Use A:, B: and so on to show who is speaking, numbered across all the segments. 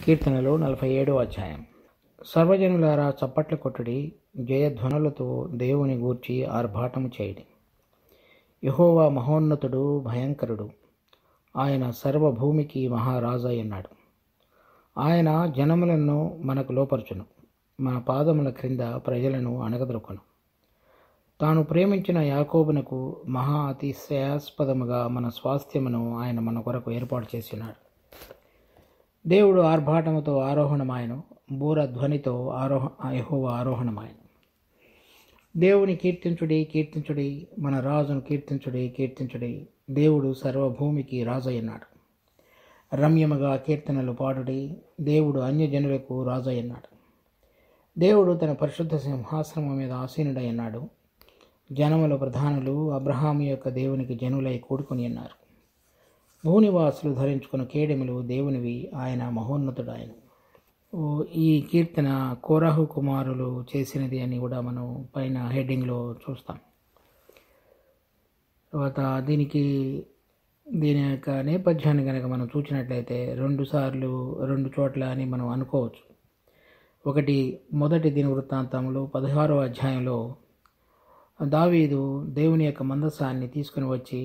A: కీర్తనలు 47వ అధ్యాయం. సర్వజనులారా చప్పట్లు కొట్టుడి, జయధ్వనులతో దేవుని గూర్చి ఆర్భాటము చేయుడి. యెహోవా మహోన్నతుడు, భయంకరుడు. ఆయన సర్వభూమికి మహారాజయ్యున్నాడు. ఆయన జనములను మనకు లోపరుచును, మన పాదముల క్రింద ప్రజలను అణగదొరుకును. తాను ప్రేమించిన యాకోబునకు మహా అతిశయాస్పదముగా మన స్వాస్థ్యమును ఆయన మన కొరకు ఏర్పాటు చేసినాడు. దేవుడు ఆర్భాటముతో ఆరోహణమాయను, బూర ధ్వనితో యెహోవా ఆరోహణమాయను. దేవుని కీర్తించుడి, కీర్తించుడి, మన రాజును కీర్తించుడి, కీర్తించుడి. దేవుడు సర్వభూమికి రాజయ్యున్నాడు. రమ్యముగా కీర్తనలు పాడుడి, దేవుడు అన్యజనులకు రాజయ్యున్నాడు. దేవుడు తన పరిశుద్ధ సింహాసనము మీద ఆసీనుడయ్యున్నాడు. జనముల ప్రధానులు అబ్రహాము యొక్క దేవునికి జనులై కూడుకొని ఉన్నారు. భూనివాసులు ధరించుకున్న కేడెములు దేవునివి, ఆయన మహోన్నతుడాయన. ఈ కీర్తన కోరాహు కుమారులు చేసినది అని కూడా మనం పైన హెడ్డింగ్లో చూస్తాం. తర్వాత దీని యొక్క నేపథ్యాన్ని కనుక మనం చూసినట్లయితే రెండు చోట్ల అని మనం అనుకోవచ్చు. ఒకటి, మొదటి దినవృత్తాంతంలో 16వ అధ్యాయంలో దావీదు దేవుని యొక్క మందసాన్ని తీసుకుని వచ్చి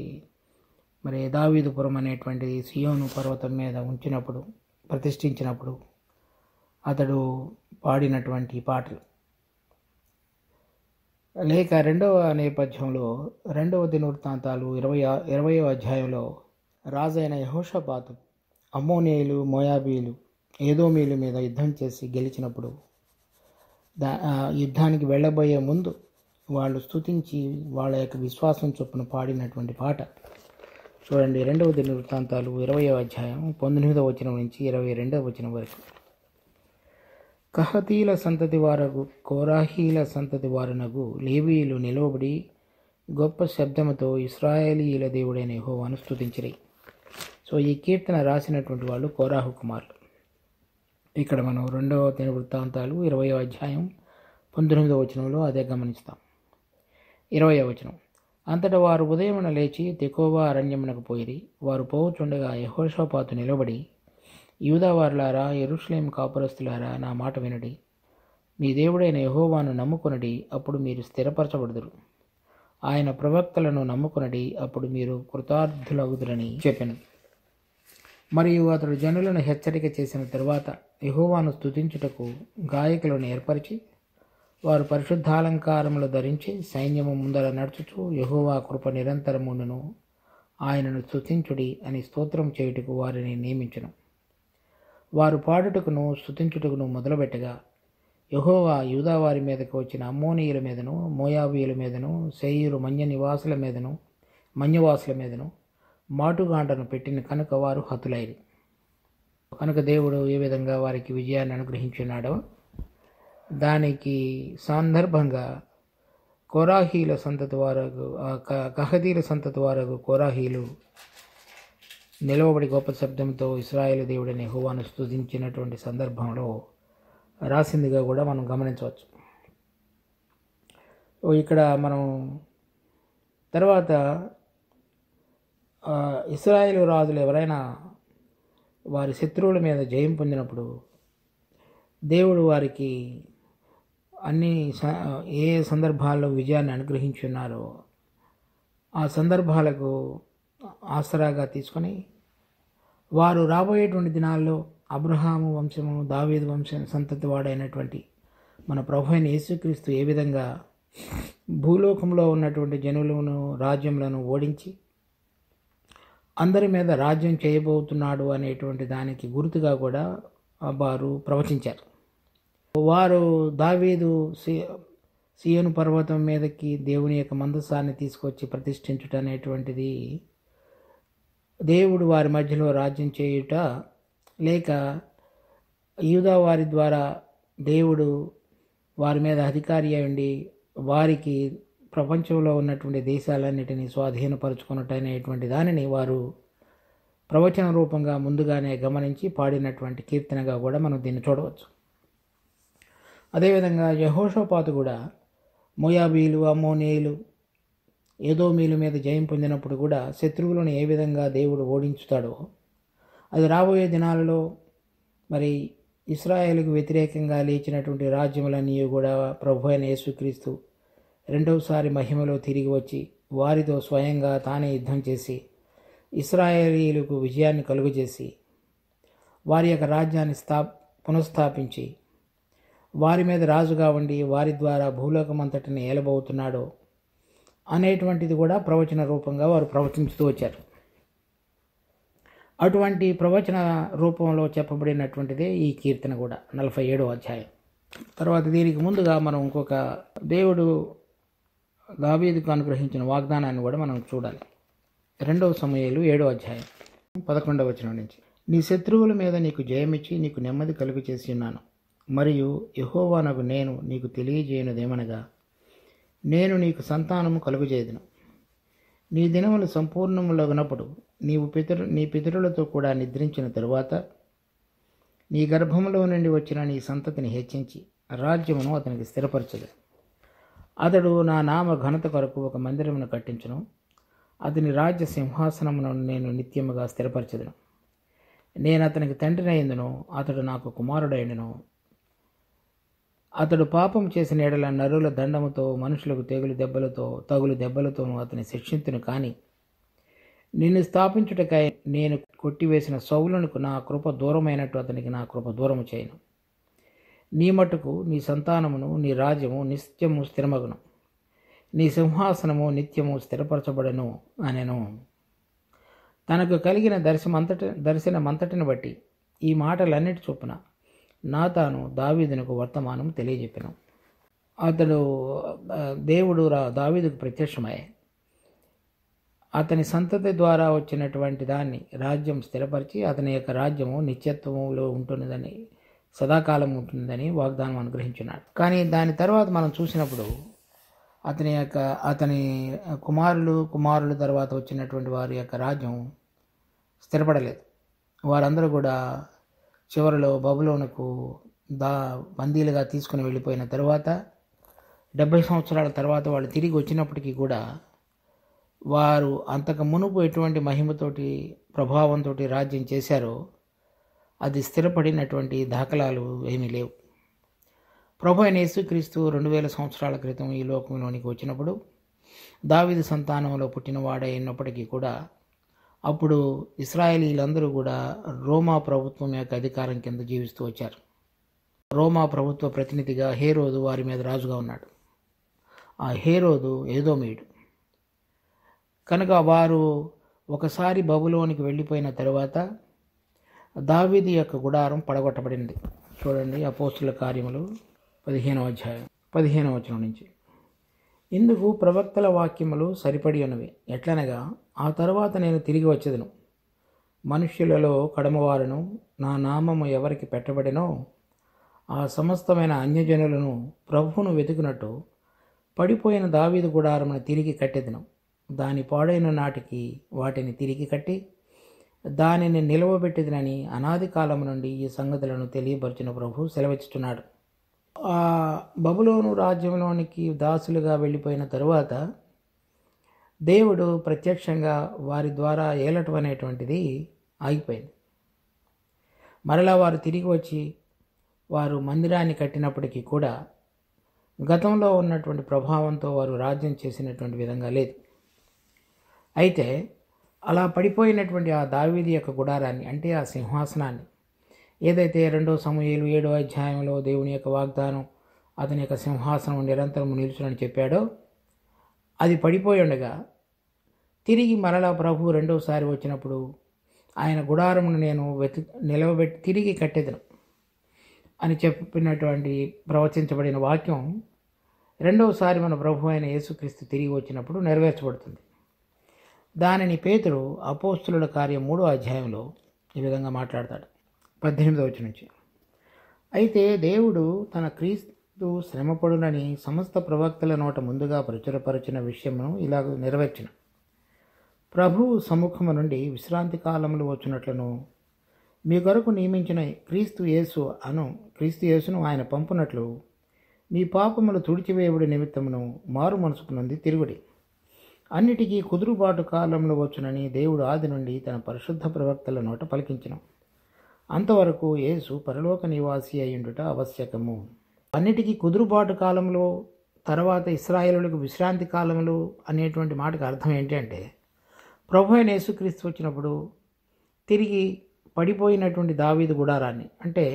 A: దావీదుపురం అనేటువంటి సియోను పర్వతం మీద ప్రతిష్ఠించినప్పుడు అతడు పాడినటువంటి పాటలు. లేక రెండవ నేపథ్యంలో 2వ దినవృత్తాంతాలు 20వ అధ్యాయంలో రాజైన యెహోషాపాతు అమ్మోనీయులు, మోయాబీలు, ఏదోమీల మీద యుద్ధం చేసి గెలిచినప్పుడు యుద్ధానికి వెళ్ళబోయే ముందు వాళ్ళు స్తుతించి వాళ్ళ యొక్క విశ్వాసం చొప్పున పాడినటువంటి పాట చూడండి. 2వ దినవృత్తాంతాలు 20వ అధ్యాయం 19వ వచనం నుంచి 22వ వచనం వరకు. కహతీల సంతతి వారగు కోరాహీల సంతతి వారునగు లేవీయులు నిలవబడి గొప్ప శబ్దముతో ఇశ్రాయేలీయుల దేవుడైన యెహోవాను స్తుతించిరి. సో ఈ కీర్తన రాసినటువంటి వాళ్ళు కోరాహు కుమారులు. ఇక్కడ మనం 2వ దినవృత్తాంతాలు 20వ అధ్యాయం 19వ వచనంలో అదే గమనిస్తాం. 20వ వచనం. అంతటా వారు ఉదయమున లేచి తెకోవా అరణ్యమునకు పోయిరి. వారు పోవుచుండగా యెహోషాపాతు నిలబడి, యూదావారులారా, యెరూషలేము కాపురస్తులారా, నా మాట వినుడి. మీ దేవుడైన యెహోవాను నమ్ముకొనుడి, అప్పుడు మీరు స్థిరపరచబడుదురు. ఆయన ప్రవక్తలను నమ్ముకొనుడి, అప్పుడు మీరు కృతార్థులగుదురని చెప్పెను. మరియు అతడు జనులను హెచ్చరిక చేసిన తరువాత యెహోవాను స్తుతించుటకు గాయకులను ఏర్పరిచి, వారు పరిశుద్ధాలంకారములు ధరించి సైన్యము ముందర నడుచుచు యెహోవా కృప నిరంతరమును, ఆయనను స్తుతించుడి అని స్తోత్రం చేయుటకు వారిని నియమించును. వారు పాడుటకును స్తుతించుటకును మొదలుపెట్టగా యెహోవా యూదావారి మీదకు వచ్చిన అమ్మోనీయుల మీదను, మోయాబీయుల మీదను, శేయీరు మన్యవాసుల మీదను మాటుగాండను పెట్టిన కనుక వారు హతులైరి. కనుక దేవుడు ఏ విధంగా వారికి విజయాన్ని అనుగ్రహించున్నాడో దానికి సందర్భంగా కోరాహీల సంతతి వారగు కహతీల సంతతి వారగు కోరాహీలు నిలవబడి గొప్ప శబ్దంతో ఇశ్రాయేలు దేవుడైన యెహోవాను స్తుతించినటువంటి సందర్భంలో రాసిందిగా కూడా మనం గమనించవచ్చు. ఇక్కడ మనం తర్వాత ఇశ్రాయేలు రాజులు ఎవరైనా వారి శత్రువుల మీద జయం పొందినప్పుడు దేవుడు వారికి ఏ సందర్భాల్లో విజయాన్ని అనుగ్రహించున్నారో ఆ సందర్భాలకు ఆసరాగా తీసుకొని వారు రాబోయేటువంటి దినాల్లో అబ్రహాము వంశము, దావీదు వంశం సంతతి వాడైనటువంటి మన ప్రభు అయిన యేసుక్రీస్తు ఏ విధంగా భూలోకంలో ఉన్నటువంటి జనులను, రాజ్యములను ఓడించి అందరి మీద రాజ్యం చేయబోతున్నాడు అనేటువంటి దానికి గుర్తుగా కూడా వారు ప్రవచించారు. వారు దావీదు సియోను పర్వతం మీదకి దేవుని యొక్క మందసాన్ని తీసుకొచ్చి ప్రతిష్ఠించుట అనేటువంటిది దేవుడు వారి మధ్యలో రాజ్యం చేయుట, లేక యూదా వారి ద్వారా దేవుడు వారి మీద అధికారి అయి ఉండి వారికి ప్రపంచంలో ఉన్నటువంటి దేశాలన్నిటినీ స్వాధీనపరుచుకున్నట్టు అనేటువంటి దానిని వారు ప్రవచన రూపంగా ముందుగానే గమనించి పాడినటువంటి కీర్తనగా కూడా మనం దీన్ని చూడవచ్చు. అదేవిధంగా యెహోషాపాతు కూడా మోయాబీలు, అమ్మోనీయులు, ఏదోమీల మీద జయం పొందినప్పుడు కూడా శత్రువులను ఏ విధంగా దేవుడు ఓడించుతాడో అది రాబోయే దినాలలో మరి ఇశ్రాయేలుకు వ్యతిరేకంగా లేచినటువంటి రాజ్యములన్నీ కూడా ప్రభు అయిన యేసుక్రీస్తు రెండవసారి మహిమలో తిరిగి వచ్చి వారితో స్వయంగా తానే యుద్ధం చేసి ఇశ్రాయేలీయులకు విజయాన్ని కలుగజేసి వారి యొక్క రాజ్యాన్ని పునఃస్థాపించి వారి మీద రాజుగా ఉండి వారి ద్వారా భూలోకమంతటిని ఏలబోతున్నాడో అనేటువంటిది కూడా ప్రవచన రూపంగా వారు ప్రవచించుతూ వచ్చారు. అటువంటి ప్రవచన రూపంలో చెప్పబడినటువంటిదే ఈ కీర్తన కూడా 47వ అధ్యాయం. తర్వాత దీనికి ముందుగా మనం ఇంకొక దేవుడు దావీదుకు అనుగ్రహించిన వాగ్దానాన్ని కూడా మనం చూడాలి. 2వ సమూయేలు 7వ అధ్యాయం 11వ వచనం నుంచి, నీ శత్రువుల మీద నీకు జయమిచ్చి నీకు నెమ్మది కలుగు చేసి ఉన్నాను. మరియు యెహోవానగు నేను నీకు తెలియజేయనుదేమనగా, నేను నీకు సంతానము కలుగజేయుదును. నీ దినములు సంపూర్ణములగునప్పుడు నీ పితరులతో కూడా నిద్రించిన తరువాత నీ గర్భములో నుండి వచ్చిన నీ సంతతిని హెచ్చించి రాజ్యమును అతనికి స్థిరపరచదు. అతడు నా నామ ఘనత కొరకు ఒక మందిరమును కట్టించును. అతని రాజ్య సింహాసనమును నేను నిత్యముగా స్థిరపరచదును. నేను అతనికి తండ్రినైందును, అతడు నాకు కుమారుడైండును. అతడు పాపం చేసిన ఎడల నరుల దండముతో మనుషులకు తగులు దెబ్బలతోనూ అతని శిక్షింతును. కానీ నిన్ను స్థాపించుటకై నేను కొట్టివేసిన సౌలునకు నా కృప దూరమైనట్టు అతనికి నా కృప దూరము చేయను. నీ మట్టుకు నీ సంతానమును నీ రాజ్యము నిత్యము స్థిరమగును, నీ సింహాసనము నిత్యము స్థిరపరచబడను అనెను. తనకు కలిగిన దర్శనమంతటిని బట్టి ఈ మాటలన్నిటి చొప్పున నాతాను దావీదునకు వర్తమానం తెలియజెప్పెను. దేవుడు దావీదుకు ప్రత్యక్షమై అతని సంతతి ద్వారా వచ్చినటువంటి దాన్ని రాజ్యం స్థిరపరిచి అతని యొక్క రాజ్యము నిత్యత్వములో ఉంటున్నదని, సదాకాలం ఉంటుందని వాగ్దానం అనుగ్రహించున్నాడు. కానీ దాని తర్వాత మనం చూసినప్పుడు అతని కుమారుల తర్వాత వచ్చినటువంటి వారి యొక్క రాజ్యం స్థిరపడలేదు. వారందరూ కూడా చివరిలో బబులోనుకు బందీలుగా తీసుకుని వెళ్ళిపోయిన తర్వాత 70 సంవత్సరాల తర్వాత వాళ్ళు తిరిగి వచ్చినప్పటికీ కూడా వారు అంతకు మునుపు ఎటువంటి మహిమతోటి ప్రభావంతో రాజ్యం చేశారో అది స్థిరపడినటువంటి దాఖలాలు ఏమీ లేవు. ప్రభు అయిన యేసుక్రీస్తు 2000 సంవత్సరాల క్రితం ఈ లోకంలోనికి వచ్చినప్పుడు దావీదు సంతానంలో పుట్టినవాడై ఉన్నప్పటికీ కూడా అప్పుడు ఇశ్రాయేలీలందరూ కూడా రోమా ప్రభుత్వం యొక్క అధికారం కింద జీవిస్తూ వచ్చారు. రోమా ప్రభుత్వ ప్రతినిధిగా హేరోదు వారి మీద రాజుగా ఉన్నాడు. ఆ హేరోదు ఏదోమీయుడు కనుక వారు ఒకసారి బబులోనికి వెళ్ళిపోయిన తరువాత దావీదు యొక్క గుడారం పడగొట్టబడింది. చూడండి, అపోస్తుల కార్యములు 15వ అధ్యాయం 15వ వచనం నుంచి, ఇందుకు ప్రవక్తల వాక్యములు సరిపడి ఉన్నవి. ఎట్లనగా, ఆ తరువాత నేను తిరిగి వచ్చేదను, మనుష్యులలో కడమవారును నా నామము ఎవరికి పెట్టబడినో ఆ సమస్తమైన అన్యజనులను ప్రభువును వెతుకున్నట్టు పడిపోయిన దావీదు గుడారమును తిరిగి కట్టెదను. దాని పాడైన నాటికి వాటిని తిరిగి కట్టి దానిని నిలవబెట్టేదనని అనాది కాలం నుండి ఈ సంగతులను తెలియపరిచిన ప్రభు సెలవిస్తున్నాడు. ఆ బబులోను రాజ్యంలోనికి దాసులుగా వెళ్ళిపోయిన తరువాత దేవుడు ప్రత్యక్షంగా వారి ద్వారా ఏలటం అనేటువంటిది ఆగిపోయింది. మరలా వారు తిరిగి వచ్చి వారు మందిరాన్ని కట్టినప్పటికీ కూడా గతంలో ఉన్నటువంటి ప్రభావంతో వారు రాజ్యం చేసినటువంటి విధంగా లేదు. అయితే అలా పడిపోయినటువంటి ఆ దావీదు యొక్క గుడారాన్ని, అంటే ఆ సింహాసనాన్ని, ఏదైతే 2వ సమూయేలు 7వ అధ్యాయంలో దేవుని యొక్క వాగ్దానం అతని యొక్క సింహాసనం నిరంతరం నిలుచునని చెప్పాడో అది పడిపోయి ఉండగా తిరిగి మరలా ప్రభు రెండవసారి వచ్చినప్పుడు ఆయన గుడారమును నేను నిలవబెట్టి తిరిగి కట్టెదను అని చెప్పినటువంటి ప్రవచించబడిన వాక్యం రెండవసారి మన ప్రభు అయిన యేసుక్రీస్తు తిరిగి వచ్చినప్పుడు నెరవేర్చబడుతుంది. దానిని పేతురు అపోస్తుల కార్యం 3వ అధ్యాయంలో ఈ విధంగా మాట్లాడతాడు 18వ వచనం నుంచి, అయితే దేవుడు తన క్రీస్తు శ్రమపడునని సమస్త ప్రవక్తల నోట ముందుగా ప్రచురపరిచిన విషయమును ఇలాగ నెరవేర్చిన, ప్రభువు సముఖము నుండి విశ్రాంతి కాలములు వచ్చినట్లను మీ కొరకు నియమించిన క్రీస్తు యేసును ఆయన పంపునట్లు మీ పాపములు తుడిచివేయుడి నిమిత్తమును మారు మనసుకు నుండి తిరుగుడి. అన్నిటికీ కుదురుబాటు కాలంలో వచ్చునని దేవుడు ఆది నుండి తన పరిశుద్ధ ప్రవక్తల నోట పలికించెను. అంతవరకు యేసు పరలోక నివాసి అయ్యుండుట ఆవశ్యకము. అన్నిటికీ కుదురుబాటు కాలంలో తర్వాత ఇశ్రాయేలులకు విశ్రాంతి కాలంలో అనేటువంటి మాటకు అర్థం ఏంటంటే, ప్రభు అయిన యేసుక్రీస్తు వచ్చినప్పుడు తిరిగి పడిపోయినటువంటి దావీదు గుడారాన్ని, అంటే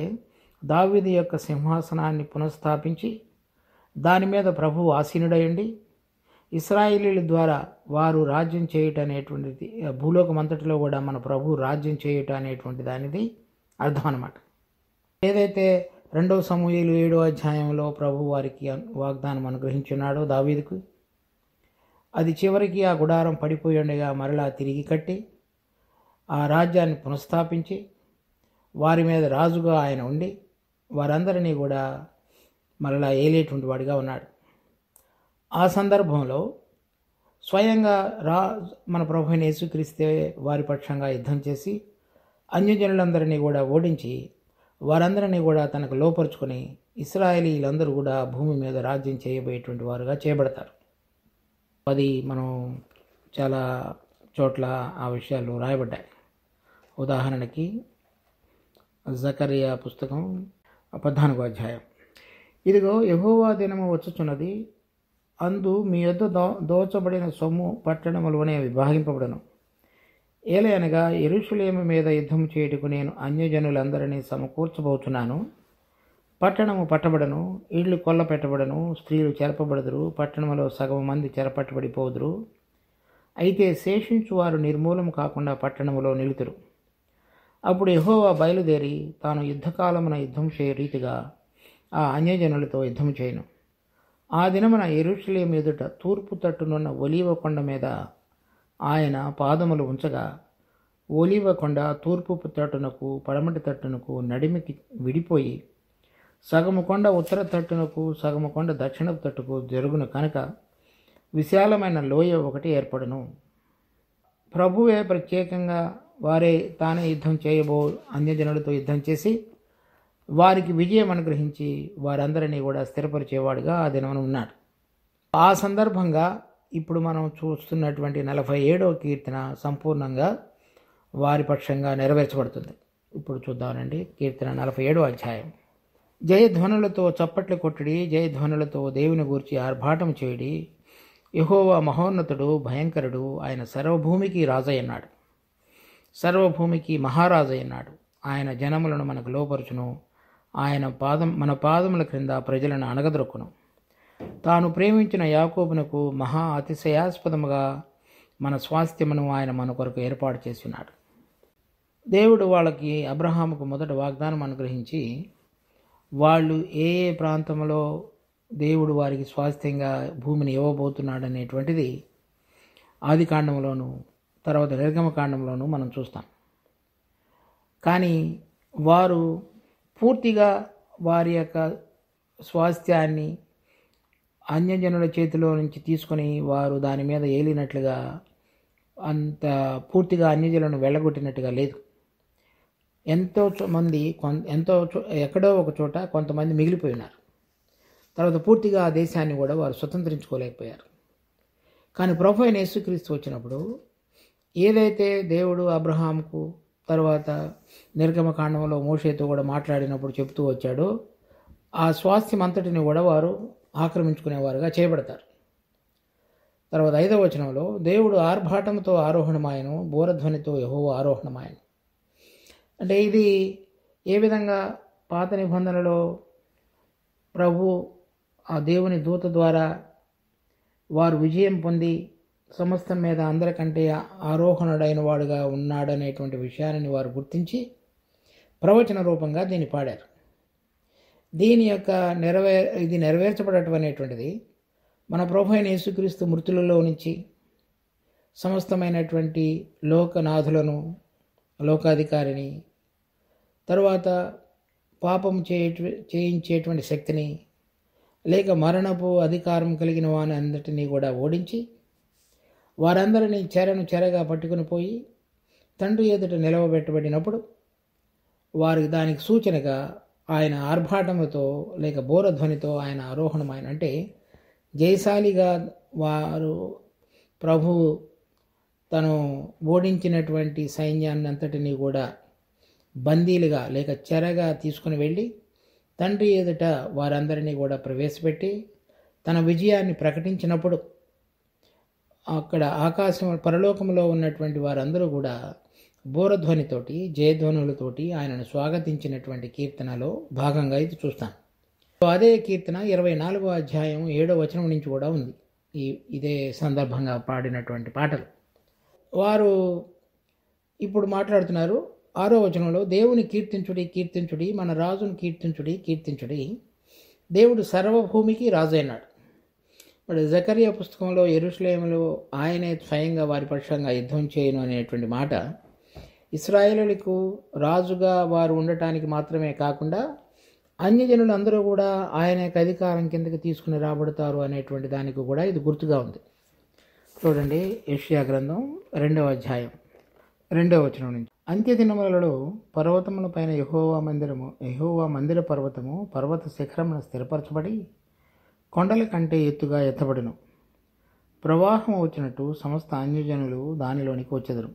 A: దావీదు యొక్క సింహాసనాన్ని పునఃస్థాపించి దాని మీద ప్రభువు ఆసీనుడయుండి ఇశ్రాయేలీల ద్వారా వారు రాజ్యం చేయుట అనేటువంటిది, భూలోకం అంతటిలో కూడా మన ప్రభు రాజ్యం చేయుట అనేటువంటి దానిది అర్థం అన్నమాట. ఏదైతే 2 సమూయేలు 7వ అధ్యాయంలో ప్రభు వారికి వాగ్దానం అనుగ్రహించున్నాడో దావీదుకు, అది చివరికి ఆ గుడారం పడిపోయి ఉండగా మరలా తిరిగి కట్టి ఆ రాజ్యాన్ని పునఃస్థాపించి వారి మీద రాజుగా ఆయన ఉండి వారందరినీ కూడా మరలా ఏలేటువంటి వాడిగా ఉన్నాడు. ఆ సందర్భంలో స్వయంగా మన ప్రభు అయిన యేసుక్రీస్తే వారి పక్షంగా యుద్ధం చేసి అన్యజనులందరినీ కూడా ఓడించి వారందరినీ కూడా తనకు లోపరుచుకొని ఇశ్రాయేలీలందరూ కూడా భూమి మీద రాజ్యం చేయబోయేటువంటి వారుగా చేయబడతారు. అది మనం చాలా చోట్ల ఆ విషయాలు రాయబడ్డాయి. ఉదాహరణకి జకరియా పుస్తకం 14వ అధ్యాయం, ఇదిగో యెహోవా దినము వచ్చుచున్నది, అందు మీ యొద్ద దోచబడిన సొమ్ము పట్టణములోనే విభాగింపబడను. ఏలయనగా యెరూషలేము మీద యుద్ధం చేయుటకు నేను అన్యజనులందరినీ సమకూర్చబోతున్నాను. పట్టణము పట్టబడను, ఇళ్ళు కొల్ల పెట్టబడను, స్త్రీలు చెరపబడదురు, పట్టణములో సగం మంది చెరపట్టబడిపోదురు. అయితే శేషించు వారు నిర్మూలము కాకుండా పట్టణములో నిలుతురు. అప్పుడు యెహోవా బయలుదేరి తాను యుద్ధకాలమున యుద్ధం చేయ రీతిగా ఆ అన్యజనులతో యుద్ధం చేయను. ఆ దినమున యెరూషలేము ఎదుట తూర్పు తట్టునున్న ఒలీవ కొండ మీద ఆయన పాదములు ఉంచగా, ఒలీవ కొండ తూర్పు తట్టునకు పడమటి తట్టునకు నడిమికి విడిపోయి సగము కొండ ఉత్తర తట్టునకు సగము కొండ దక్షిణపు తట్టుకు జరుగును కనుక విశాలమైన లోయ ఒకటి ఏర్పడును. ప్రభువే ప్రత్యేకంగా వారే తానే యుద్ధం చేయబో అన్యజనులతో యుద్ధం చేసి వారికి విజయం అనుగ్రహించి వారందరినీ కూడా స్థిరపరిచేవాడుగా ఆ దినమున ఉన్నాడు. ఆ సందర్భంగా ఇప్పుడు మనం చూస్తున్నటువంటి 47వ కీర్తన సంపూర్ణంగా వారి పక్షంగా నెరవేర్చబడుతుంది. ఇప్పుడు చూద్దామండి. కీర్తన 47వ అధ్యాయం. జయధ్వనులతో చప్పట్లు కొట్టుడి, జయధ్వనులతో దేవుని గూర్చి ఆర్భాటం చేయుడి. యెహోవా మహోన్నతుడు, భయంకరుడు, ఆయన సర్వభూమికి రాజయ్యన్నాడు, సర్వభూమికి మహారాజయ్యన్నాడు. ఆయన జనములను మనకు లోపరుచును, ఆయన మన పాదముల క్రింద ప్రజలను అణగదొరుకును. తాను ప్రేమించిన యాకోబునకు మహా అతిశయాస్పదముగా మన స్వాస్థ్యమును ఆయన మన కొరకు ఏర్పాటు చేస్తున్నాడు. దేవుడు వాళ్ళకి అబ్రహాముకు మొదట వాగ్దానం అనుగ్రహించి వాళ్ళు ఏ ఏ ప్రాంతంలో దేవుడు వారికి స్వాస్థ్యంగా భూమిని ఇవ్వబోతున్నాడు అనేటువంటిది ఆది కాండంలోను తర్వాత నిర్గమకాండంలోనూ మనం చూస్తాం. కానీ వారు పూర్తిగా వారి యొక్క స్వాస్థ్యాన్ని అన్యజనుల చేతిలో నుంచి తీసుకొని వారు దాని మీద ఏలినట్లుగా అంత పూర్తిగా అన్యజనులను వెళ్ళగొట్టినట్టుగా లేదు. ఎక్కడో ఒక చోట కొంతమంది మిగిలిపోయినారు. తర్వాత పూర్తిగా ఆ దేశాన్ని కూడా వారు స్వతంత్రించుకోలేకపోయారు. కానీ ప్రభు అయిన యేసుక్రీస్తు వచ్చినప్పుడు ఏదైతే దేవుడు అబ్రహాముకు తర్వాత నిర్గమకాండంలో మోషేతో కూడా మాట్లాడినప్పుడు చెప్తూ వచ్చాడో ఆ స్వాస్థ్యం అంతటిని కూడా వారు ఆక్రమించుకునేవారుగా చేయబడతారు. తర్వాత 5వ వచనంలో దేవుడు ఆర్భాటంతో ఆరోహణమాయను, బోరధ్వనితో యెహోవా ఆరోహణమాయను. అంటే ఇది ఏ విధంగా పాత నిబంధనలో ప్రభు ఆ దేవుని దూత ద్వారా వారు విజయం పొంది సమస్తం మీద అందరికంటే ఆరోహణుడైన వాడుగా ఉన్నాడనేటువంటి విషయాన్ని వారు గుర్తించి ప్రవచన రూపంగా దీన్ని పాడారు. దీని యొక్క ఇది నెరవేర్చబడటం అనేటువంటిది మన ప్రభు అయిన యేసుక్రీస్తు మృతులలో నుంచి సమస్తమైనటువంటి లోకనాథులను, లోకాధికారిని, తరువాత పాపం చేయించేటువంటి శక్తిని లేక మరణపు అధికారం కలిగిన వాని అందరినీ కూడా ఓడించి వారందరినీ చెరగా పట్టుకుని పోయి తండ్రి ఎదుట నిలవబెట్టబడినప్పుడు వారికి దానికి సూచనగా ఆయన ఆర్భాటముతో లేక బోరధ్వనితో ఆయన ఆరోహణమైన, అంటే జయశాలిగా వారు ప్రభువు తను ఓడించినటువంటి సైన్యాన్ని అంతటినీ కూడా బందీలుగా లేక చెరగా తీసుకుని వెళ్ళి తండ్రి ఎదుట వారందరినీ కూడా ప్రవేశపెట్టి తన విజయాన్ని ప్రకటించినప్పుడు అక్కడ ఆకాశం పరలోకంలో ఉన్నటువంటి వారందరూ కూడా బూరధ్వనితోటి జయధ్వనులతోటి ఆయనను స్వాగతించినటువంటి కీర్తనలో భాగంగా ఇది చూస్తాం. అదే కీర్తన 24వ అధ్యాయం 7వ వచనం నుంచి కూడా ఉంది. ఇదే సందర్భంగా పాడినటువంటి పాటలు. వారు ఇప్పుడు మాట్లాడుతున్నారు 6వ వచనంలో, దేవుని కీర్తించుడి కీర్తించుడి, మన రాజును కీర్తించుడి కీర్తించుడి, దేవుడు సర్వభూమికి రాజు అయినాడు. మరి జకరియా పుస్తకంలో యెరూషలేములో ఆయనే స్వయంగా వారి పక్షంగా యుద్ధం చేయను అనేటువంటి మాట ఇశ్రాయేలులకు రాజుగా వారు ఉండటానికి మాత్రమే కాకుండా అన్యజనులందరూ కూడా ఆయన యొక్క అధికారం కిందకి తీసుకుని రాబడతారు అనేటువంటి దానికి కూడా ఇది గుర్తుగా ఉంది. చూడండి, యెషయా గ్రంథం 2వ అధ్యాయం 2వ వచనం నుంచి, అంత్యదినములలో పర్వతముల పైన యెహోవా మందిర పర్వతము పర్వత శిఖరమున స్థిరపరచబడి కొండల కంటే ఎత్తుగా ఎత్తబడును. ప్రవాహం వచ్చినట్టు సమస్త అన్యజనులు దానిలోనికి వచ్చెదరు.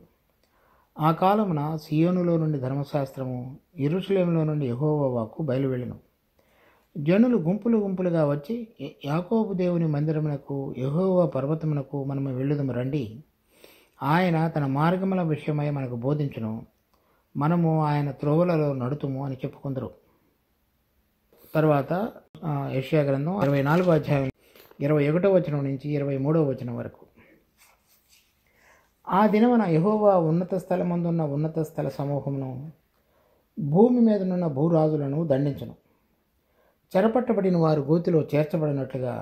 A: ఆ కాలమున సియోనులో నుండి ధర్మశాస్త్రము, యెరూషలేములో నుండి యెహోవా వాక్కు బయలువెళ్ళును. జనులు గుంపులు గుంపులుగా వచ్చి, యాకోబు దేవుని మందిరమునకు యెహోవా పర్వతమునకు మనము వెళ్ళుదము రండి, ఆయన తన మార్గముల విషయమై మనకు బోధించును, మనము ఆయన త్రోవలలో నడుతుము అని చెప్పుకుందరు. తర్వాత యెషయా గ్రంథం 24వ అధ్యాయం 21వ వచనం నుంచి 23వ వచనం వరకు, ఆ దినమున యెహోవా ఉన్నత స్థలమందున్న ఉన్నత స్థల సమూహమును, భూమి మీదనున్న భూరాజులను దండించును. చెరపట్టబడిన వారు గోతిలో చేర్చబడినట్లుగా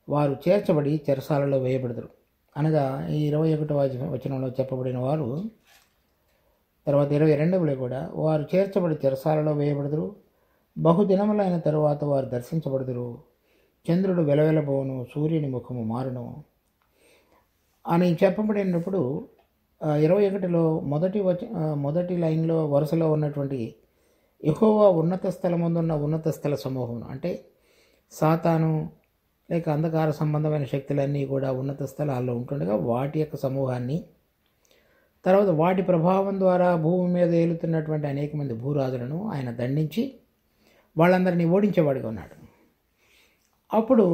A: వారు చేర్చబడి చెరసాలలో వేయబడదురు. అనగా ఈ 21వ వచనంలో చెప్పబడిన వారు తర్వాత 22లో కూడా వారు చేర్చబడి చెరసాలలో వేయబడదురు. బహుదినములైన తరువాత వారు దర్శించబడుదురు. చంద్రుడు వెలవెలబోను, సూర్యుని ముఖము మారును అని చెప్పబడినప్పుడు 21లో మొదటి లైన్లో వరుసలో ఉన్నటువంటి యెహోవా ఉన్నత స్థలమందున్న ఉన్నత స్థల సమూహం అంటే సాతాను లేక అంధకార సంబంధమైన శక్తులన్నీ కూడా ఉన్నత స్థలాల్లో ఉంటుండగా వాటి యొక్క సమూహాన్ని, తర్వాత వాటి ప్రభావం ద్వారా భూమి మీద ఏలుతున్నటువంటి అనేక మంది భూరాజులను ఆయన దండించి వాళ్ళందరినీ ఓడించేవాడిగా ఉన్నాడు. అప్పుడు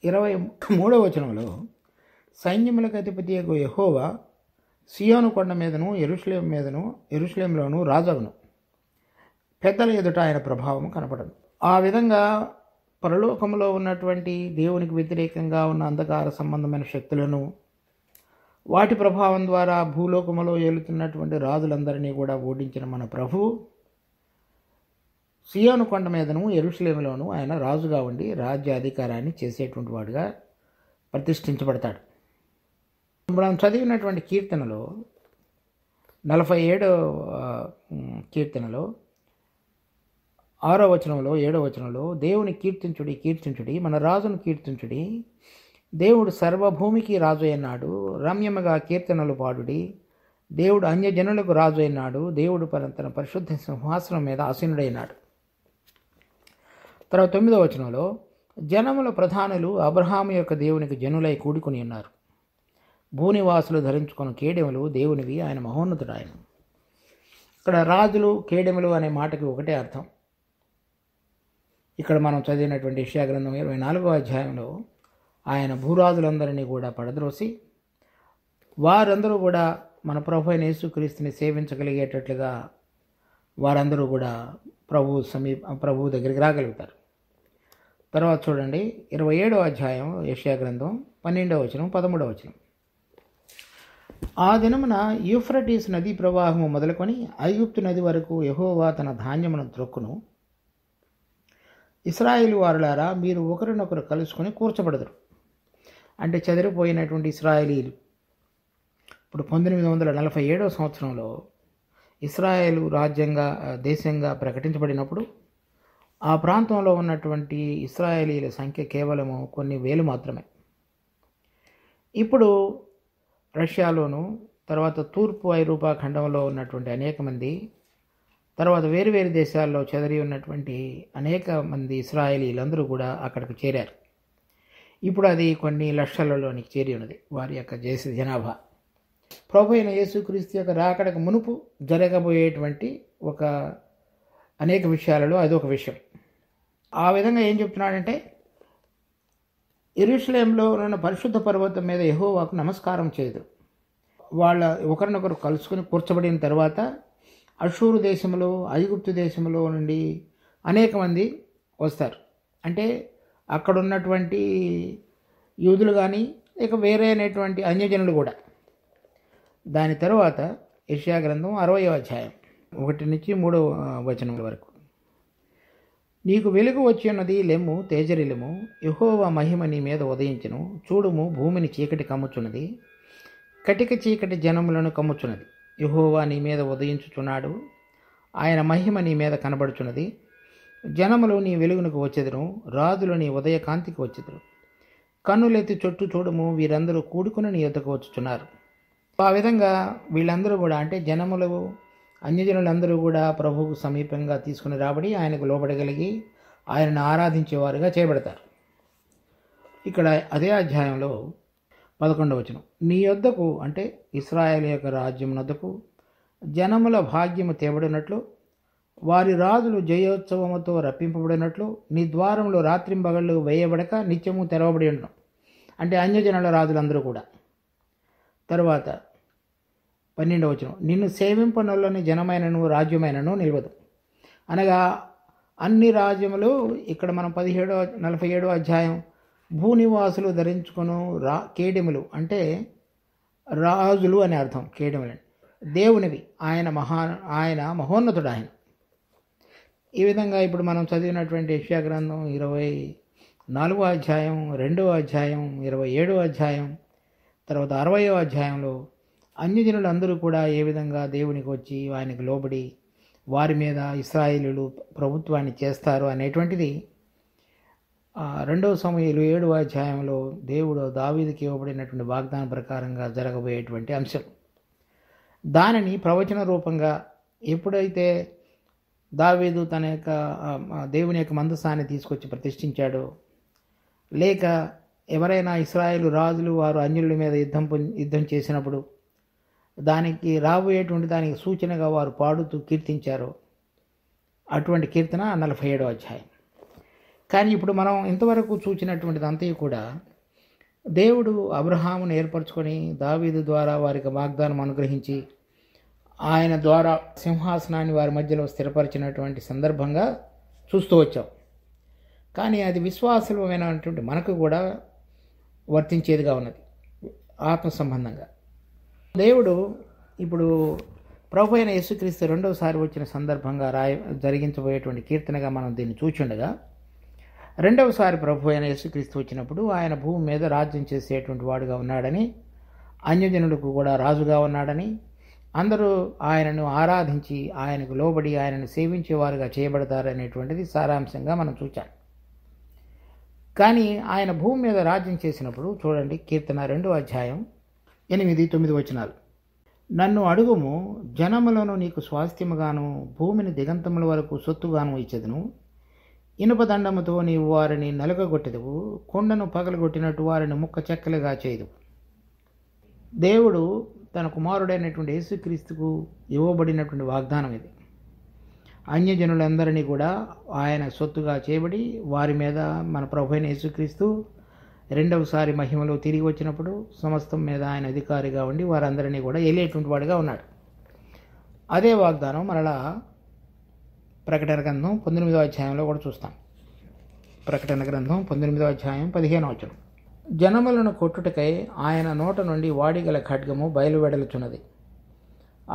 A: 23వ వచనంలో, సైన్యములకు అధిపతి యెహోవా సియోను కొండ మీదను యెరూషలేములోను రాజగును, పెద్దల ఎదుట ఆయన ప్రభావం కనపడదు. ఆ విధంగా పరలోకంలో ఉన్నటువంటి దేవునికి వ్యతిరేకంగా ఉన్న అంధకార సంబంధమైన శక్తులను, వాటి ప్రభావం ద్వారా భూలోకములో ఏలుతున్నటువంటి రాజులందరినీ కూడా ఓడించిన మన ప్రభువు సియోను కొండ మీదను యెరూషలేములోను ఆయన రాజుగా ఉండి రాజ్యాధికారాన్ని చేసేటువంటి వాడుగా ప్రతిష్ఠించబడతాడు. మనం చదివినటువంటి కీర్తనలో 47వ కీర్తనలో 6వ వచనంలో 7వ వచనంలో, దేవుని కీర్తించుడి కీర్తించుడి, మన రాజును కీర్తించుడి, దేవుడు సర్వభూమికి రాజు అయినాడు, రమ్యముగా కీర్తనలు పాడుడి, దేవుడు అన్యజనులకు రాజు అయినాడు, దేవుడు తన పరిశుద్ధ సింహాసనం మీద ఆసీనుడైనాడు. తర్వాత 9వ వచనంలో, జనముల ప్రధానులు అబ్రహాము యొక్క దేవునికి జనులై కూడుకుని ఉన్నారు, భూనివాసులు ధరించుకున్న కేడెములు దేవునివి, ఆయన మహోన్నతుడు ఆయన. ఇక్కడ రాజులు కేడెములు అనే మాటకి ఒకటే అర్థం. ఇక్కడ మనం చదివినటువంటి యెషయా గ్రంథం 24వ అధ్యాయంలో ఆయన భూరాజులందరినీ కూడా పడద్రోసి వారందరూ కూడా మన ప్రభు అయిన యేసుక్రీస్తుని సేవించగలిగేటట్లుగా వారందరూ కూడా ప్రభు దగ్గరికి రాగలుగుతారు. తర్వాత చూడండి 27వ అధ్యాయం యెషయా గ్రంథం 12వ వచనం 13వ వచనం, ఆ దినమున యూఫ్రటీస్ నదీ ప్రవాహము మొదలుకొని ఐగుప్తు నది వరకు యెహోవా తన ధాన్యమును త్రొక్కును, ఇశ్రాయేలు వారులారా మీరు ఒకరినొకరు కలుసుకొని కూర్చబడదురు. అంటే చెదిరిపోయినటువంటి ఇశ్రాయేలీలు ఇప్పుడు 1947వ సంవత్సరంలో ఇశ్రాయేలు దేశంగా ప్రకటించబడినప్పుడు ఆ ప్రాంతంలో ఉన్నటువంటి ఇశ్రాయేలీల సంఖ్య కేవలము కొన్ని వేలు మాత్రమే. ఇప్పుడు రష్యాలోను, తర్వాత తూర్పు ఐరోపా ఖండంలో ఉన్నటువంటి అనేక మంది, తర్వాత వేరు వేరు దేశాల్లో చెదరి ఉన్నటువంటి అనేక మంది ఇశ్రాయేలీలందరూ కూడా అక్కడికి చేరారు. ఇప్పుడు అది కొన్ని లక్షలలోనికి చేరి ఉన్నది వారి యొక్క జనాభా. ప్రభు అయిన యేసుక్రీస్తు యొక్క రాకడకు మునుపు జరగబోయేటువంటి ఒక అనేక విషయాలలో అదొక విషయం. ఆ విధంగా ఏం చెప్తున్నాడంటే, యెరూషలేములో ఉన్న పరిశుద్ధ పర్వతం మీద యెహోవాకు నమస్కారం చేయదు. వాళ్ళ ఒకరినొకరు కలుసుకుని కూర్చబడిన తర్వాత అషూరు దేశంలో, ఐగుప్తు దేశంలో నుండి అనేక మంది వస్తారు. అంటే అక్కడ ఉన్నటువంటి యూదులు కానీ, ఇక వేరే అయినటువంటి అన్యజనులు కూడా. దాని తర్వాత యెషయా గ్రంథం 60వ అధ్యాయం 1 నుంచి 3వ వచనం వరకు. నీకు వెలుగు వచ్చి ఉన్నది, లెమ్ము తేజరిల్లుము, యెహోవా మహిమ నీ మీద ఉదయించును. చూడుము, భూమిని చీకటి కమ్ముచున్నది, కటిక చీకటి జనములను కమ్ముచున్నది. యెహోవా నీ మీద ఉదయించుచున్నాడు, ఆయన మహిమ నీ మీద కనబడుచున్నది. జనములు నీ వెలుగునకు వచ్చెదరు, రాజులు నీ ఉదయకాంతికి వచ్చెదరు. కన్నులెత్తి చుట్టూ చూడుము, వీరందరూ కూడుకుని నీ యొద్దకు వచ్చుచున్నారు. ఆ విధంగా వీళ్ళందరూ కూడా, అంటే జనములు, అన్యజనులందరూ కూడా ప్రభువుకు సమీపంగా తీసుకుని రాబడి ఆయనకు లోబడగలిగి ఆయనను ఆరాధించేవారుగా చేయబడతారు. ఇక్కడ అదే అధ్యాయంలో 11వ వచనం, నీ యొద్దకు, అంటే ఇశ్రాయేలు యొక్క రాజ్యం వద్దకు జనముల భాగ్యము తేబడినట్లు, వారి రాజులు జయోత్సవముతో రప్పింపబడినట్లు, నీ ద్వారంలో రాత్రింబగళ్ళు వేయబడక నిత్యము తెరవబడి ఉండడం. అంటే అన్యజనుల రాజులందరూ కూడా. తర్వాత 12వ వచనం, నిన్ను సేవింపనొల్లని జనమైనను రాజ్యమైనను నిలవదు. అనగా అన్ని రాజ్యములు, ఇక్కడ మనం 47వ అధ్యాయం, భూనివాసులు ధరించుకొను కేడెములు, అంటే రాజులు అని అర్థం. కేడెములు దేవునివి, ఆయన మహోన్నతుడు ఆయన. ఈ విధంగా ఇప్పుడు మనం చదివినటువంటి యెషయా గ్రంథం 24వ అధ్యాయం, 2వ అధ్యాయం, 27వ అధ్యాయం, తర్వాత 60వ అధ్యాయంలో అన్యజనులందరూ కూడా ఏ విధంగా దేవునికి వచ్చి ఆయనకు లోబడి వారి మీద ఇశ్రాయేలీయులు ప్రభుత్వాన్ని చేస్తారు అనేటువంటిది 2వ సమూయేలు 7వ అధ్యాయంలో దేవుడు దావీదుకి ఇవ్వబడినటువంటి వాగ్దానం ప్రకారంగా జరగబోయేటువంటి అంశం. దానిని ప్రవచన రూపంగా ఎప్పుడైతే దావీదు తన యొక్క దేవుని యొక్క మందసాన్ని తీసుకొచ్చి ప్రతిష్ఠించాడో, లేక ఎవరైనా ఇశ్రాయేలు రాజులు వారు అన్యుల మీద యుద్ధం చేసినప్పుడు దానికి రాబోయేటువంటి దానికి సూచనగా వారు పాడుతూ కీర్తించారో, అటువంటి కీర్తన 47వ అధ్యాయం. కానీ ఇప్పుడు మనం ఇంతవరకు చూసినటువంటిది అంతయు కూడా దేవుడు అబ్రహామును ఏర్పరచుకొని దావీదు ద్వారా వారికి వాగ్దానం అనుగ్రహించి ఆయన ద్వారా సింహాసనాన్ని వారి మధ్యలో స్థిరపరిచినటువంటి సందర్భంగా చూస్తూ వచ్చాం. కానీ అది విశ్వాసమైనటువంటి మనకు కూడా వర్తించేదిగా ఉన్నది ఆత్మ సంబంధంగా. దేవుడు ఇప్పుడు ప్రభు అయిన యేసుక్రీస్తు రెండవసారి వచ్చిన సందర్భంగా జరిగించబోయేటువంటి కీర్తనగా మనం దీన్ని చూచుండగా, రెండవసారి ప్రభు అయిన యేసుక్రీస్తు వచ్చినప్పుడు ఆయన భూమి మీద రాజ్యం చేసేటువంటి వాడుగా ఉన్నాడని, అన్యజనులకు కూడా రాజుగా ఉన్నాడని, అందరూ ఆయనను ఆరాధించి ఆయనకు లోబడి ఆయనను సేవించేవారుగా చేయబడతారనేటువంటిది సారాంశంగా మనం చూచాం. కానీ ఆయన భూమి మీద రాజ్యం చేసినప్పుడు చూడండి, కీర్తన 2వ అధ్యాయం 8-9 వచనాలు. నన్ను అడుగుము, జనములను నీకు స్వాస్థ్యముగాను భూమిని దిగంతముల వరకు సొత్తుగాను ఇచ్చెదను. ఇనుపదండముతో నీవు వారిని నలుగగొట్టెదవు, కొండను పగలగొట్టినట్టు వారిని ముక్క చెక్కలుగా చేయదు. దేవుడు తన కుమారుడైనటువంటి యేసుక్రీస్తుకు ఇవ్వబడినటువంటి వాగ్దానం ఇది. అన్యజనులందరినీ కూడా ఆయన సొత్తుగా చేయబడి వారి మీద మన ప్రభు అయిన యేసుక్రీస్తు రెండవసారి మహిమలో తిరిగి వచ్చినప్పుడు సమస్తం మీద ఆయన అధికారిగా ఉండి వారందరినీ కూడా ఏలేటువంటి వాడిగా ఉన్నాడు. అదే వాగ్దానం మరలా ప్రకటన గ్రంథం 19వ అధ్యాయంలో కూడా చూస్తాం. ప్రకటన గ్రంథం 19వ అధ్యాయం 15వ వచనం, జనములను కొట్టుటకై ఆయన నోట నుండి వాడిగల ఖడ్గము బయలువెడలుచున్నది.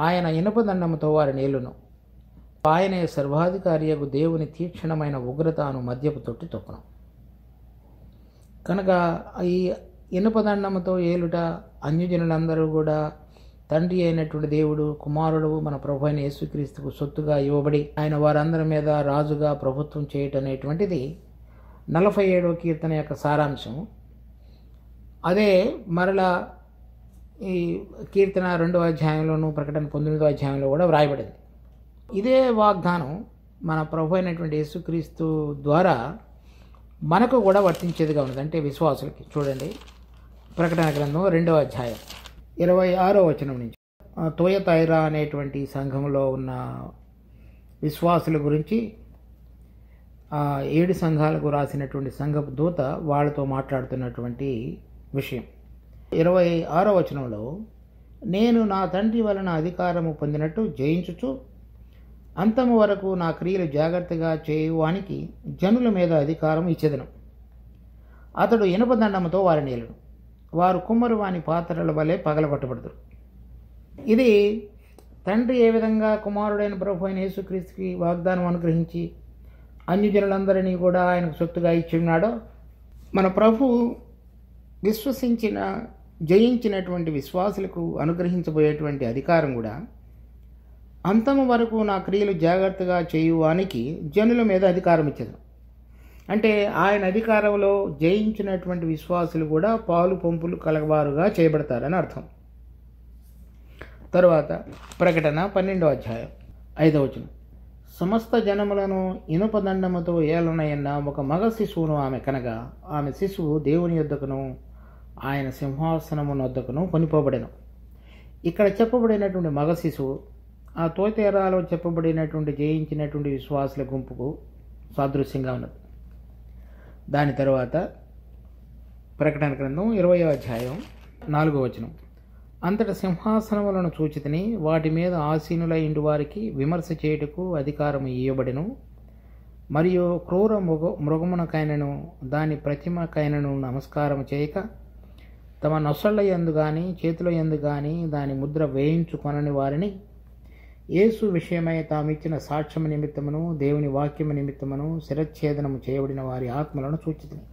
A: ఆయన ఇనుపదండముతో వారి నేలును. ఆయనే సర్వాధికారియగు దేవుని తీక్షణమైన ఉగ్రతను మద్యపు తొట్టి తొక్కును. కనుక ఈ ఇనుపదండముతో ఏలుట అన్యజనులందరూ కూడా తండ్రి అయినటువంటి దేవుడు, కుమారుడు మన ప్రభు అయిన యేసుక్రీస్తుకు సొత్తుగా ఇవ్వబడి ఆయన వారందరి మీద రాజుగా ప్రభుత్వం చేయటం అనేటువంటిది 47వ కీర్తన యొక్క సారాంశం. అదే మరలా ఈ కీర్తన 2వ అధ్యాయంలోను ప్రకటన 19వ అధ్యాయంలో కూడా వ్రాయబడింది. ఇదే వాగ్దానం మన ప్రభు అయినటువంటి యేసుక్రీస్తు ద్వారా మనకు కూడా వర్తించేదిగా ఉన్నది, అంటే విశ్వాసులకి. చూడండి, ప్రకటన గ్రంథం 2వ అధ్యాయం 26వ వచనం నుంచి, తోయతైరా అనేటువంటి సంఘంలో ఉన్న విశ్వాసుల గురించి 7 సంఘాలకు రాసినటువంటి సంఘపు దూత వాళ్ళతో మాట్లాడుతున్నటువంటి విషయం. 26వ వచనంలో, నేను నా తండ్రి వలన అధికారము పొందినట్టు జయించుచు అంతము వరకు నా క్రియలు జాగ్రత్తగా చేయువానికి జనుల మీద అధికారం ఇచ్చెదను. అతడు ఇనుపదండముతో వారిని ఏలును. వారు కుమ్మరి వాని పాత్రల వలె పగలగొట్టబడతారు. ఇది తండ్రి ఏ విధంగా కుమారుడైన ప్రభు అయిన యేసుక్రీస్తుకి వాగ్దానం అనుగ్రహించి అన్యజనులందరినీ కూడా ఆయనకు సొత్తుగా ఇచ్చిన్నాడో, మన ప్రభు విశ్వసించిన జయించినటువంటి విశ్వాసులకు అనుగ్రహించబోయేటువంటి అధికారం కూడా అంతము వరకు నా క్రియలు జాగ్రత్తగా చేయువానికి జనుల మీద అధికారం ఇచ్చేది. అంటే ఆయన అధికారంలో జయించినటువంటి విశ్వాసులు కూడా పాలు పంపులు కలవారుగా చేయబడతారని అర్థం. తరువాత ప్రకటన 12వ అధ్యాయం 5వ వచనం, సమస్త జనములను ఇనుపదండముతో ఏలనయన్న ఒక మగ శిశువును ఆమె కనగా, ఆమె శిశువు దేవుని యొద్దకును ఆయన సింహాసనము నొద్దకును కొనిపోబడెను. ఇక్కడ చెప్పబడినటువంటి మగ శిశువు ఆ తోతేరాలో చెప్పబడినటువంటి జయించినటువంటి విశ్వాసుల గుంపుకు సాదృశ్యంగా ఉన్నది. దాని తరువాత ప్రకటన గ్రంథం 20వ అధ్యాయం 4వ వచనం, అంతటా సింహాసనములను చూచితిని, వాటి మీద ఆసీనుల ఇండు వారికి విమర్శ చేయుటకు అధికారం ఇయ్యబడెను. మరియు క్రూర మృగమునకైనను దాని ప్రతిమకైనను నమస్కారం చేయక తమ నొసళ్ళ యందు గాని చేతుల యందు గాని దాని ముద్ర వేయించుకొనని వారిని యేసు విషయమై తామిచ్చిన సాక్ష్యము నిమిత్తమును దేవుని వాక్యము నిమిత్తమును శిరచ్ఛేదనము చేయబడిన వారి ఆత్మలను చూచితిని.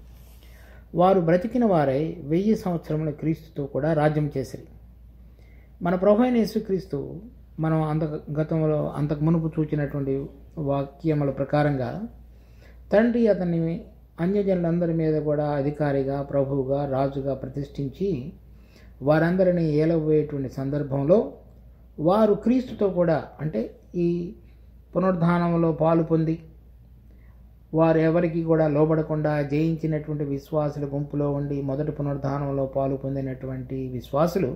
A: వారు బ్రతికిన వారై 1000 సంవత్సరముల క్రీస్తుతో కూడా రాజ్యం చేసిరి. మన ప్రభు అయిన యేసుక్రీస్తు మనం గతంలో అంతకు మునుపు చూచినటువంటి వాక్యముల ప్రకారంగా తండ్రి అతన్ని అన్యజనులందరి మీద కూడా అధికారిగా, ప్రభువుగా, రాజుగా ప్రతిష్ఠించి వారందరినీ ఏలబోయేటువంటి సందర్భంలో వారు క్రీస్తుతో కూడా, అంటే ఈ పునరుద్ధానంలో పాలు పొంది వారు ఎవరికి కూడా లోబడకుండా జయించినటువంటి విశ్వాసుల గుంపులో ఉండి మొదటి పునరుద్ధానంలో పాలు పొందినటువంటి విశ్వాసులు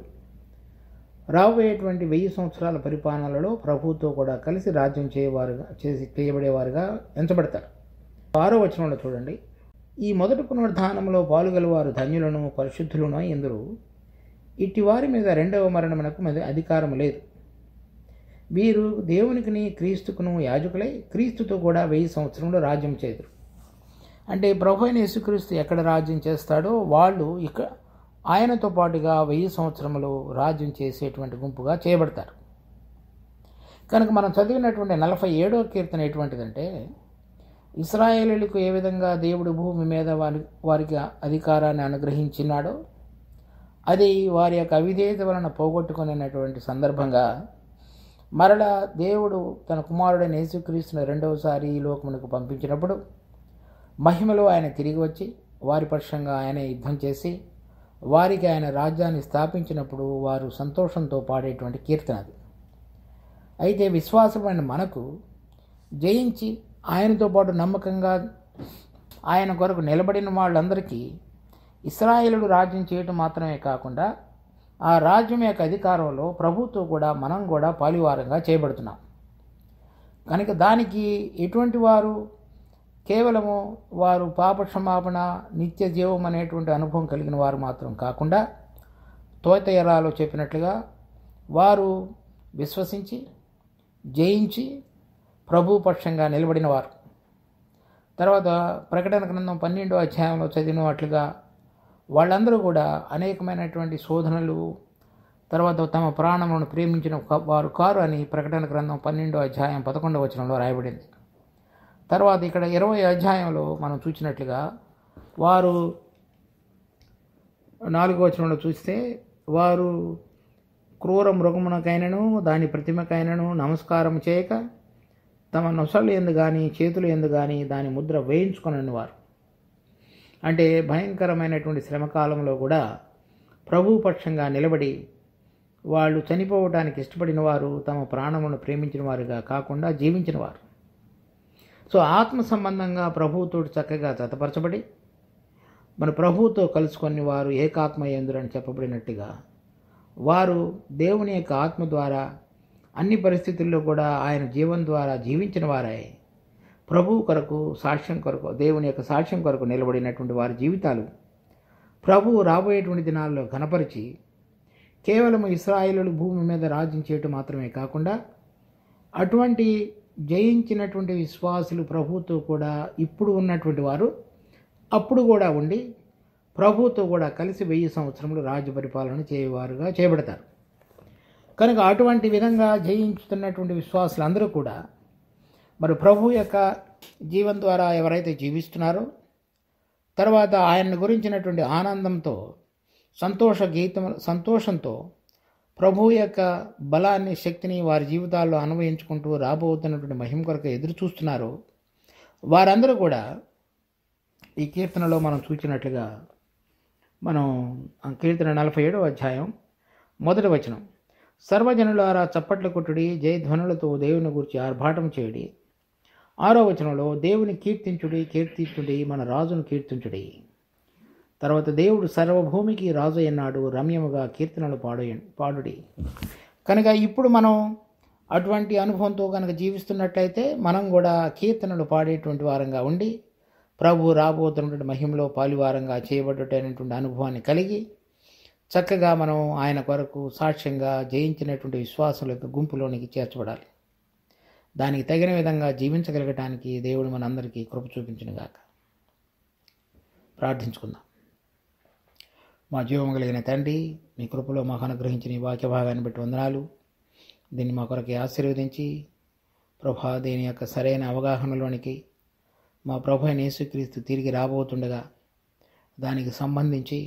A: రాబోయేటువంటి 1000 సంవత్సరాల పరిపాలనలో ప్రభువుతో కూడా కలిసి రాజ్యం చేయబడేవారుగా ఎంచబడతారు. 6వ వచనంలో చూడండి, ఈ మొదటి పునరుద్ధానంలో పాలుగలవారు ధన్యులను పరిశుద్ధులను ఎందురు, ఇట్టి వారి మీద రెండవ మరణమునకు అధికారం లేదు. వీరు దేవునికిని క్రీస్తుకును యాజకులై క్రీస్తుతో కూడా 1000 సంవత్సరంలో రాజ్యం చేదురు. అంటే ప్రభు అయిన యేసుక్రీస్తు ఎక్కడ రాజ్యం చేస్తాడో వాళ్ళు ఇక్కడ ఆయనతో పాటుగా 1000 సంవత్సరములు రాజ్యం చేసేటువంటి గుంపుగా చేయబడతారు. కనుక మనం చదివినటువంటి 47వ కీర్తన ఎటువంటిదంటే, ఇశ్రాయేలీయులకు ఏ విధంగా దేవుడు భూమి మీద వారికి అధికారాన్ని అనుగ్రహించినాడో అది వారి యొక్క అవిధేయత వలన పోగొట్టుకునేటువంటి సందర్భంగా మరలా దేవుడు తన కుమారుడైన యేసుక్రీస్తును రెండవసారి ఈ లోకమునకు పంపించినప్పుడు మహిమలో ఆయన తిరిగి వచ్చి వారి పక్షంగా ఆయన యుద్ధం చేసి వారికి ఆయన రాజ్యాన్ని స్థాపించినప్పుడు వారు సంతోషంతో పాడేటువంటి కీర్తన అది. అయితే విశ్వాసమైన మనకు జయించి ఆయనతో పాటు నమ్మకంగా ఆయన కొరకు నిలబడిన వాళ్ళందరికీ ఇశ్రాయేలుడు రాజ్యం చేయటం మాత్రమే కాకుండా ఆ రాజ్యం యొక్క అధికారంలో ప్రభుతో కూడా మనం కూడా పాలివారంగా చేయబడుతున్నాం. కనుక దానికి ఎటువంటి వారు కేవలము వారు పాప క్షమాపణ, నిత్య జీవం అనేటువంటి అనుభవం కలిగిన వారు మాత్రం కాకుండా తోతయరాలో చెప్పినట్లుగా వారు విశ్వసించి జయించి ప్రభు పక్షంగా నిలబడిన వారు. తర్వాత ప్రకటన గ్రంథం 12వ అధ్యాయంలో చదివినట్లుగా వాళ్ళందరూ కూడా అనేకమైనటువంటి శోధనలు, తర్వాత తమ ప్రాణములను ప్రేమించిన వారు కారు అని ప్రకటన గ్రంథం 12వ అధ్యాయం 11వ వచనంలో రాయబడింది. తర్వాత ఇక్కడ 20వ అధ్యాయంలో మనం చూసినట్లుగా వారు 4వ వచనంలో చూస్తే వారు క్రూర మృగమునకైనను దాని ప్రతిమకైనను నమస్కారం చేయక తమ నొసళ్ళు ఎందు కానీ చేతులు ఎందు కానీ దాని ముద్ర వేయించుకొనని వారు. అంటే భయంకరమైనటువంటి శ్రమకాలంలో కూడా ప్రభు పక్షంగా నిలబడి వాళ్ళు చనిపోవడానికి ఇష్టపడిన వారు, తమ ప్రాణమును ప్రేమించిన వారుగా కాకుండా జీవించిన వారు. సో ఆత్మ సంబంధంగా ప్రభువుతో చక్కగా జతపరచబడి మన ప్రభువుతో కలుసుకొని వారు ఏకాత్మ యందురని చెప్పబడినట్టుగా వారు దేవుని యొక్క ఆత్మ ద్వారా అన్ని పరిస్థితుల్లో కూడా ఆయన జీవం ద్వారా జీవించిన వారే ప్రభువు కొరకు సాక్ష్యం కొరకు దేవుని యొక్క సాక్ష్యం కొరకు నిలబడినటువంటి వారి జీవితాలు ప్రభువు రాబోయేటువంటి దినాల్లో ఘనపరిచి కేవలం ఇశ్రాయేలు భూమి మీద రాజించేయటం మాత్రమే కాకుండా అటువంటి జయించినటువంటి విశ్వాసులు ప్రభువుతో కూడా ఇప్పుడు ఉన్నటువంటి వారు అప్పుడు కూడా ఉండి ప్రభువుతో కూడా కలిసి 1000 సంవత్సరములు రాజ్య పరిపాలన చేయవారుగా చేయబడతారు. కనుక అటువంటి విధంగా జయించుతున్నటువంటి విశ్వాసులందరూ కూడా మరి ప్రభు యొక్క జీవం ద్వారా ఎవరైతే జీవిస్తున్నారో తర్వాత ఆయన గురించినటువంటి ఆనందంతో సంతోషంతో ప్రభు యొక్క బలాన్ని శక్తిని వారి జీవితాల్లో అన్వయించుకుంటూ రాబోతున్నటువంటి మహిమ కొరకు ఎదురు చూస్తున్నారు. వారందరూ కూడా ఈ కీర్తనలో మనం చూసినట్లుగా మనం కీర్తన 47వ అధ్యాయం 1వ వచనం, సర్వజనులారా చప్పట్లు కొట్టుడి, జయధ్వనులతో దేవుని గురించి ఆర్భాటం చేయడి. 6వ వచనంలో దేవుని కీర్తించుడి, మన రాజును కీర్తించుడి. తర్వాత దేవుడు సర్వభూమికి రాజు అన్నాడు, రమ్యముగా కీర్తనలు పాడుడి. కనుక ఇప్పుడు మనం అటువంటి అనుభవంతో కనుక జీవిస్తున్నట్లయితే మనం కూడా కీర్తనలు పాడేటువంటి వారంగా ఉండి ప్రభు రాబోతున్నటువంటి మహిమలో పాలువారంగా చేయబడ్డటైనటువంటి అనుభవాన్ని కలిగి చక్కగా మనం ఆయన కొరకు సాక్ష్యంగా జయించినటువంటి విశ్వాసుల యొక్క గుంపులోనికి చేర్చబడాలి. దానికి తగిన విధంగా జీవించగలగటానికి దేవుడు మనందరికీ కృప చూపించునుగాక. ప్రార్థించుకుందాం. మా జీవం కలిగిన తండ్రి, మీ కృపలో మాకు అనుగ్రహించిన ఈ వాక్య భాగాన్ని బట్టి వందనాలు. దీన్ని మా కొరకు ఆశీర్వదించి ప్రభా దీని యొక్క సరైన అవగాహనలోనికి మా ప్రభు అయిన యేసుక్రీస్తు తిరిగి రాబోతుండగా దానికి సంబంధించి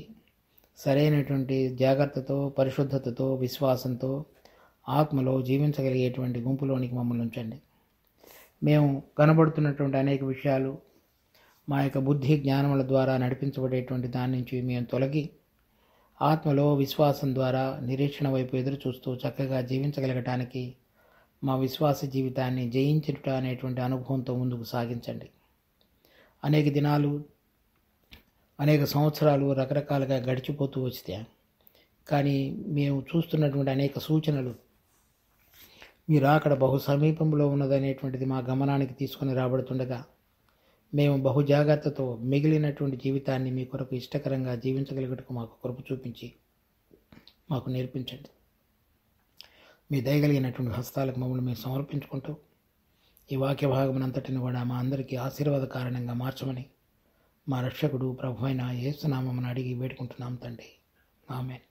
A: సరైనటువంటి జాగ్రత్తతో, పరిశుద్ధతతో, విశ్వాసంతో, ఆత్మలో జీవించగలిగేటువంటి గుంపులోనికి మమ్మల్ని ఉంచండి. మేము కనబడుతున్నటువంటి అనేక విషయాలు మా యొక్క బుద్ధి జ్ఞానముల ద్వారా నడిపించబడేటువంటి దాని నుంచి మేము తొలగి ఆత్మలో విశ్వాసం ద్వారా నిరీక్షణ వైపు ఎదురు చూస్తూ చక్కగా జీవించగలగటానికి మా విశ్వాస జీవితాన్ని జయించుట అనేటువంటి అనుభవంతో ముందుకు సాగించండి. అనేక దినాలు, అనేక సంవత్సరాలు రకరకాలుగా గడిచిపోతూ వస్తే కానీ మేము చూస్తున్నటువంటి అనేక సూచనలు మీరు అక్కడ బహు సమీపంలో ఉన్నదనేటువంటిది మా గమనానికి తీసుకొని రాబడుతుండగా మేము బహు జాగ్రత్తతో మిగిలినటువంటి జీవితాన్ని మీ కొరకు ఇష్టకరంగా జీవించగలిగటకు మాకు కృప చూపించి మాకు నేర్పించండి. మీ దయగలిగినటువంటి హస్తాలకు మమ్మల్ని మేము సమర్పించుకుంటూ ఈ వాక్య భాగమునంతటిని కూడా మా అందరికీ ఆశీర్వాద కారణంగా మార్చమని మా రక్షకుడు ప్రభు అయిన యేసు నామమున అడిగి వేడుకుంటున్నాం తండ్రి. ఆమేన్.